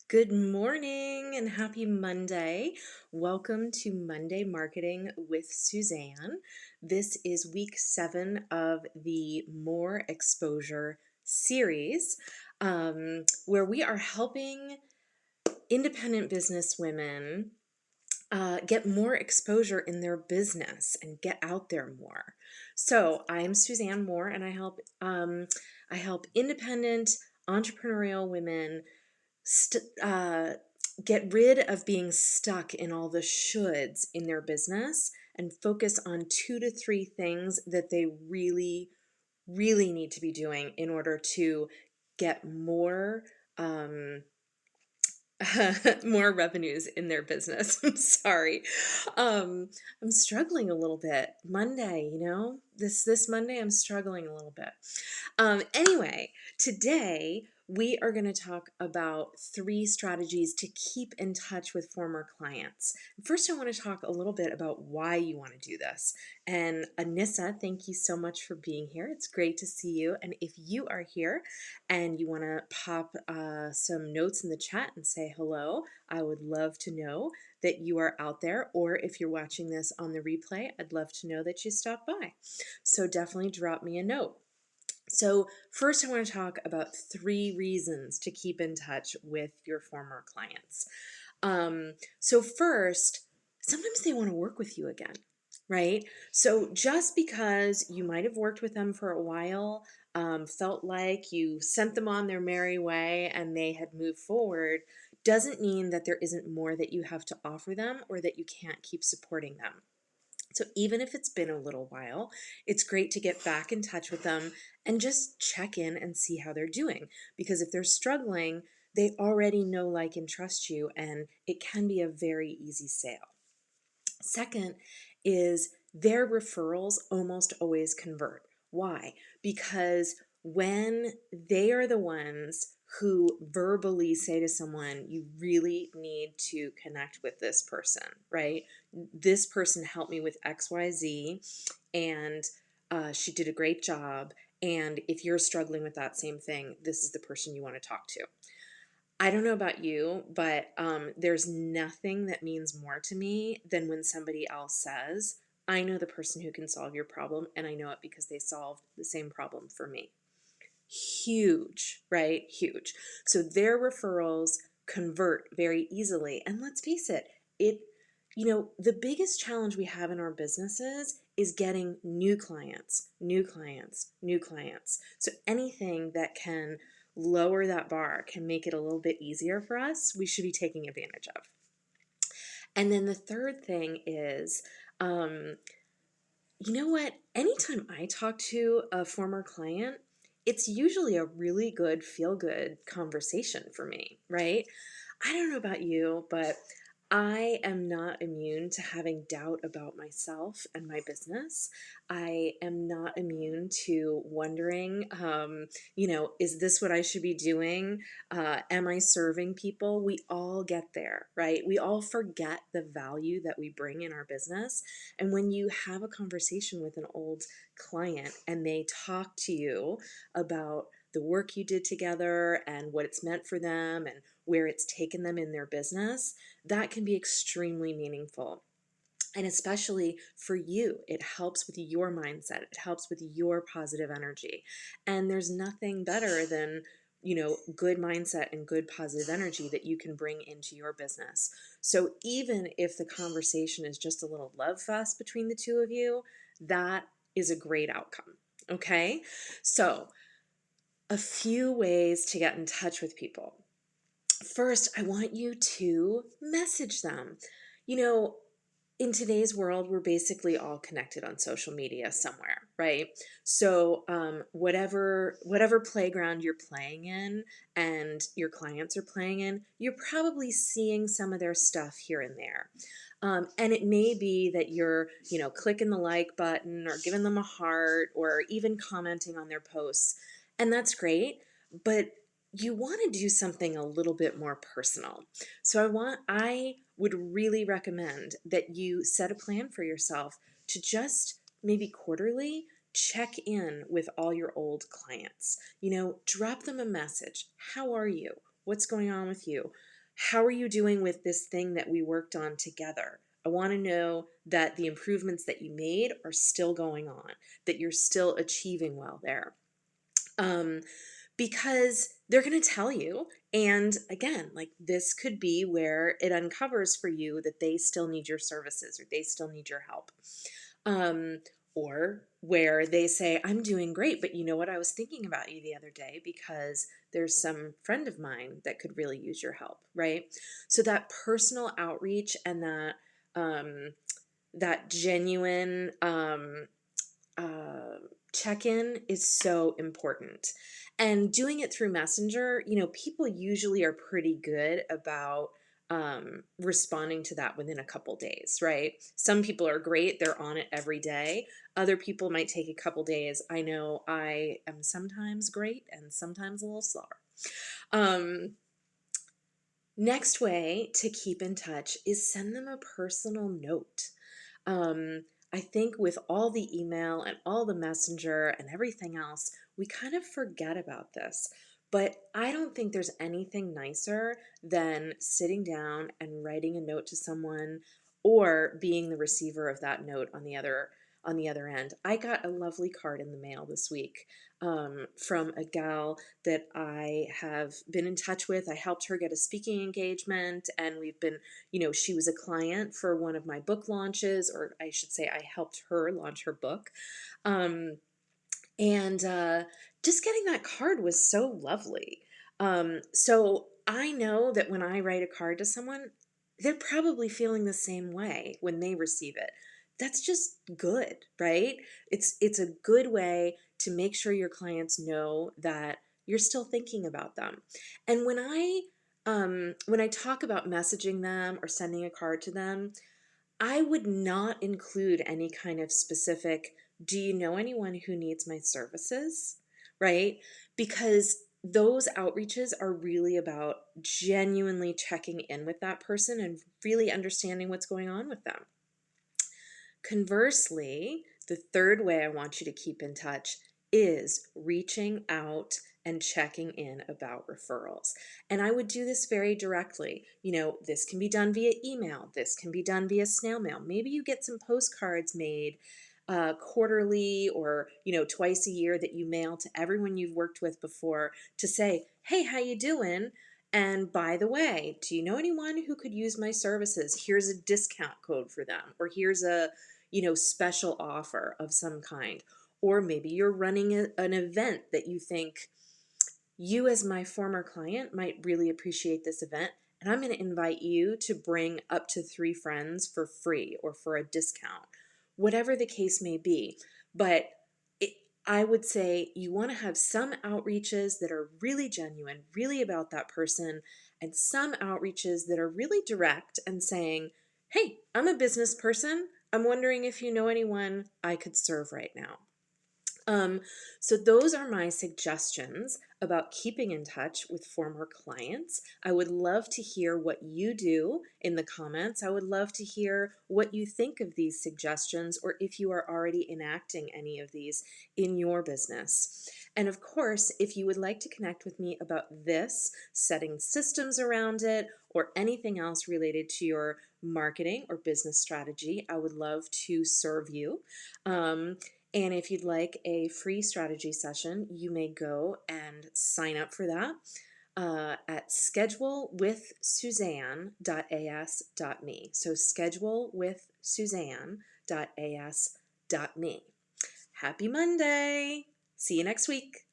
Good morning and happy Monday. Welcome to Monday Marketing with Suzanne. This is week 7 of the More Exposure series, where we are helping independent business women get more exposure in their business and get out there more. So I'm Suzanne Moore, and I help independent entrepreneurial women st- uh, get rid of being stuck in all the shoulds in their business and focus on 2 to 3 things that they really, really need to be doing in order to get more. More revenues in their business. I'm sorry. I'm struggling a little bit. Monday, this Monday I'm struggling a little bit. Anyway, today we are going to talk about 3 strategies to keep in touch with former clients. First, I want to talk a little bit about why you want to do this. And Anissa, thank you so much for being here. It's great to see you. And if you are here and you want to pop some notes in the chat and say hello, I would love to know that you are out there. Or if you're watching this on the replay, I'd love to know that you stopped by. So definitely drop me a note. So first I want to talk about 3 reasons to keep in touch with your former clients. So first, sometimes they want to work with you again, right? So just because you might have worked with them for a while, felt like you sent them on their merry way and they had moved forward, doesn't mean that there isn't more that you have to offer them or that you can't keep supporting them. So even if it's been a little while, it's great to get back in touch with them and just check in and see how they're doing. Because if they're struggling, they already know, like, and trust you, and it can be a very easy sale. Second is their referrals almost always convert. Why? Because when they are the ones who verbally say to someone, you really need to connect with this person, right? This person helped me with XYZ, and she did a great job. And if you're struggling with that same thing, this is the person you want to talk to. I don't know about you, but there's nothing that means more to me than when somebody else says, I know the person who can solve your problem, and I know it because they solved the same problem for me. Huge, right? Huge. So their referrals convert very easily. And let's face it, the biggest challenge we have in our businesses is getting new clients, new clients, new clients. So anything that can lower that bar, can make it a little bit easier for us, we should be taking advantage of. And then the third thing is, you know what? Anytime I talk to a former client, it's usually a really good, feel good conversation for me, right? I don't know about you, but I am not immune to having doubt about myself and my business. I am not immune to wondering, is this what I should be doing? Am I serving people? We all get there, right? We all forget the value that we bring in our business. And when you have a conversation with an old client and they talk to you about the work you did together and what it's meant for them and where it's taken them in their business, that can be extremely meaningful. And especially for you, it helps with your mindset. It helps with your positive energy. And there's nothing better than, good mindset and good positive energy that you can bring into your business. So even if the conversation is just a little love fest between the two of you, that is a great outcome. Okay? So, a few ways to get in touch with people. First, I want you to message them. You know, in today's world, we're basically all connected on social media somewhere, right? So whatever playground you're playing in and your clients are playing in, you're probably seeing some of their stuff here and there. And it may be that you're, clicking the like button or giving them a heart or even commenting on their posts. And that's great. But you want to do something a little bit more personal. So I would really recommend that you set a plan for yourself to just maybe quarterly check in with all your old clients. Drop them a message. How are you? What's going on with you? How are you doing with this thing that we worked on together? I want to know that the improvements that you made are still going on, that you're still achieving well there. Because they're going to tell you. And again, like this could be where it uncovers for you that they still need your services or they still need your help. Um, or where they say, I'm doing great, but you know what? I was thinking about you the other day because there's some friend of mine that could really use your help, right? So that personal outreach and that genuine uh, check-in is so important. And doing it through Messenger, people usually are pretty good about responding to that within a couple days, right? Some people are great, they're on it every day. Other people might take a couple days. I know I am sometimes great and sometimes a little slower. Um, Next way to keep in touch is send them a personal note. Um, I think with all the email and all the messenger and everything else, we kind of forget about this. But I don't think there's anything nicer than sitting down and writing a note to someone or being the receiver of that note on the other end. I got a lovely card in the mail this week from a gal that I have been in touch with. I helped her get a speaking engagement, and we've been, she was a client for one of my book launches, or I should say, I helped her launch her book. And just getting that card was so lovely. So I know that when I write a card to someone, they're probably feeling the same way when they receive it. That's just good, right? It's a good way to make sure your clients know that you're still thinking about them. And when I talk about messaging them or sending a card to them, I would not include any kind of specific, do you know anyone who needs my services? Right? Because those outreaches are really about genuinely checking in with that person and really understanding what's going on with them. Conversely, the third way I want you to keep in touch is reaching out and checking in about referrals. And I would do this very directly. This can be done via email, this can be done via snail mail. Maybe you get some postcards made quarterly or twice a year that you mail to everyone you've worked with before to say, hey, how you doing? And by the way, do you know anyone who could use my services? Here's a discount code for them, or here's a special offer of some kind. Or maybe you're running an event that you think, you as my former client might really appreciate this event, and I'm going to invite you to bring up to 3 friends for free or for a discount, whatever the case may be. But I would say you want to have some outreaches that are really genuine, really about that person, and some outreaches that are really direct and saying, hey, I'm a business person. I'm wondering if you know anyone I could serve right now. So those are my suggestions about keeping in touch with former clients. I would love to hear what you do in the comments. I would love to hear what you think of these suggestions, or if you are already enacting any of these in your business. And of course, if you would like to connect with me about this, setting systems around it, or anything else related to your marketing or business strategy, I would love to serve you. And if you'd like a free strategy session, you may go and sign up for that at schedulewithsuzanne.as.me. So schedulewithsuzanne.as.me. Happy Monday! See you next week.